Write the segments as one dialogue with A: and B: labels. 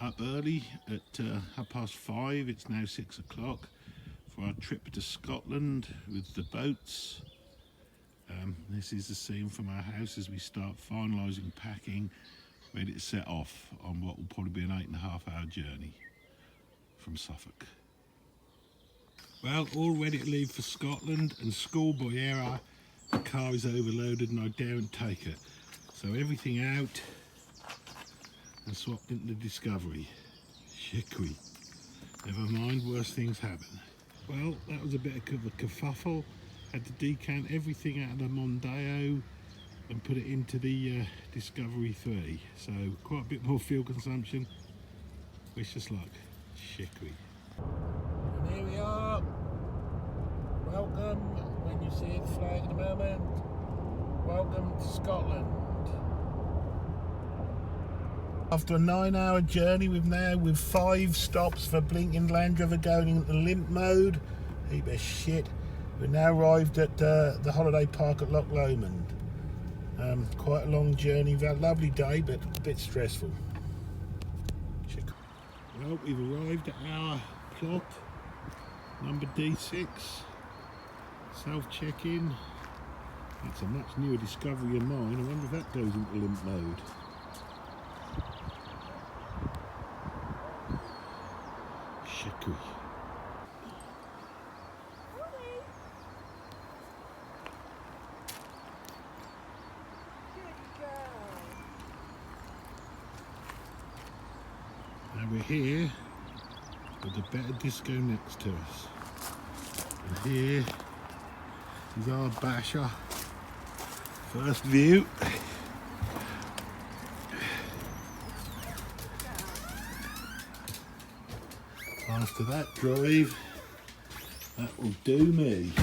A: up early at 5:30. It's now 6 o'clock for our trip to Scotland with the boats. This is the scene from our house as we start finalising packing, ready to set off on what will probably be an 8.5-hour journey from Suffolk. Well, all ready to leave for Scotland, and schoolboy error, the car is overloaded and I daren't take it. So everything out and swapped into the Discovery. Chicory. Never mind, worse things happen. Well, that was a bit of a kerfuffle. Had to decant everything out of the Mondeo and put it into the Discovery 3. So quite a bit more fuel consumption. Wish us luck. Chicory. And here we are. Welcome, when you see the flag in a moment. Welcome to Scotland. After a 9-hour journey, with 5 stops for blinking Land Rover going into Limp mode. Heap of shit. We're now arrived at the holiday park at Loch Lomond. Quite a long journey, lovely day, but a bit stressful. Well, we've arrived at our plot, number D6. Self-check-in. That's a much newer Discovery of mine. I wonder if that goes into Limp mode. Chicory. Now we're here with a better disco next to us. And here is our basher. First view. After that drive, that will do me.
B: I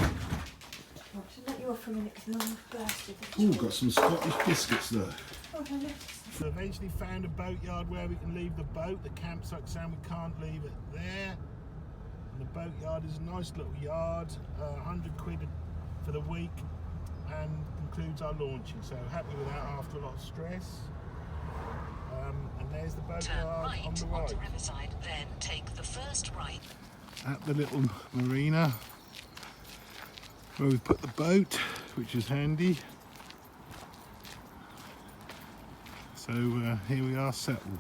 B: should let you off for a minute because Mum bursted.
A: Oh, got some Scottish biscuits though.
B: Oh, hello.
A: So eventually found a boatyard where we can leave the boat. The campsite saying we can't leave it there. And the boatyard is a nice little yard, 100 quid for the week, and includes our launching. So happy with that after a lot of stress. And there's the boatyard
C: right
A: on the right.
C: onto Riverside, then take the first right.
A: At the little marina where we put the boat, which is handy. So here we are settled.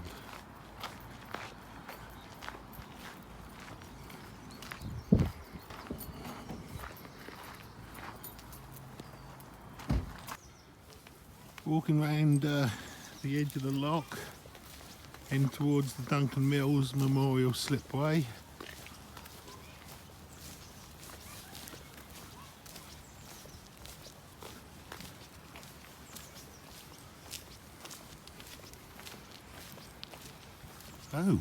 A: Walking round the edge of the loch, heading towards the Duncan Mills Memorial Slipway. Oh.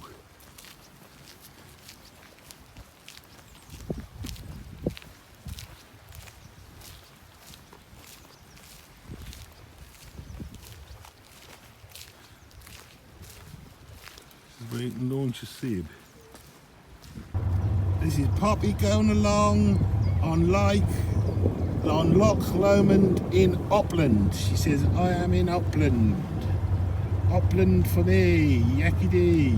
A: Where you can launch a sib. This is Poppy going along on Loch Lomond in Upland. She says, I am in Upland. Upland for thee, yakety.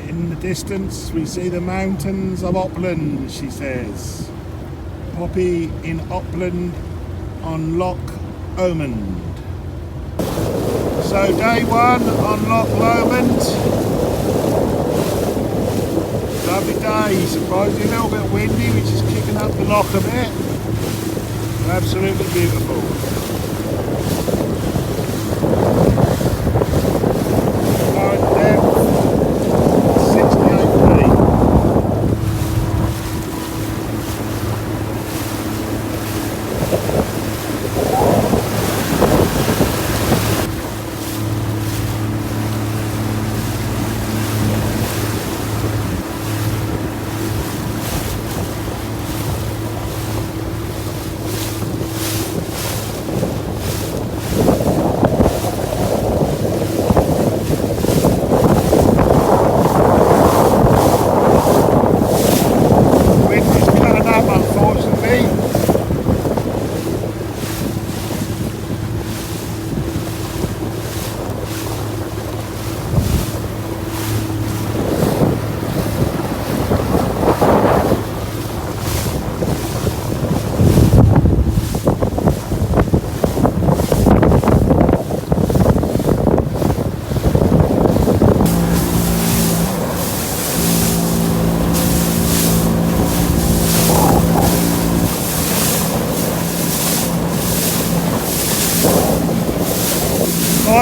A: In the distance we see the mountains of Upland, she says. Poppy in Upland on Loch Lomond. So day 1 on Loch Lomond. Lovely day, surprisingly a little bit windy, which is kicking up the loch a bit. Absolutely beautiful. Current depth 68 feet.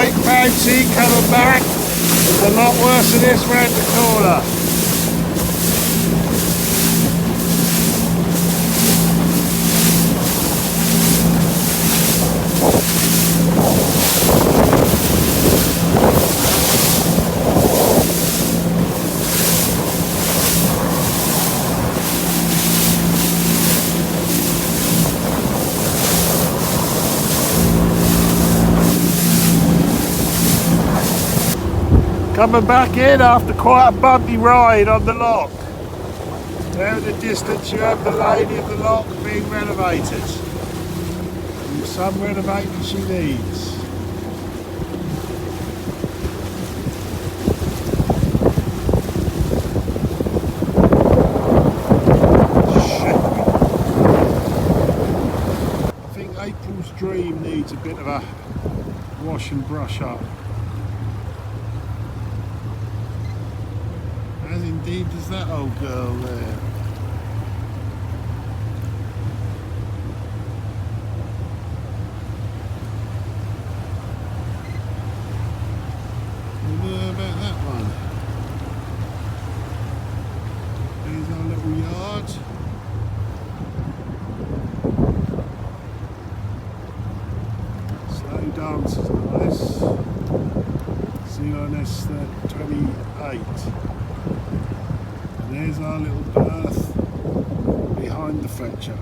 A: Right, Bouncy coming back. There's a lot worse than this round the corner. Coming back in after quite a bumpy ride on the loch. There in the distance you have the lady of the loch being renovated. And some renovating she needs. I think April's Dream needs a bit of a wash and brush up. As indeed does that old girl there. What about that one? Here's our little yard. Slow dance is nice. CLNS 28. There's our little berth behind the fetcher.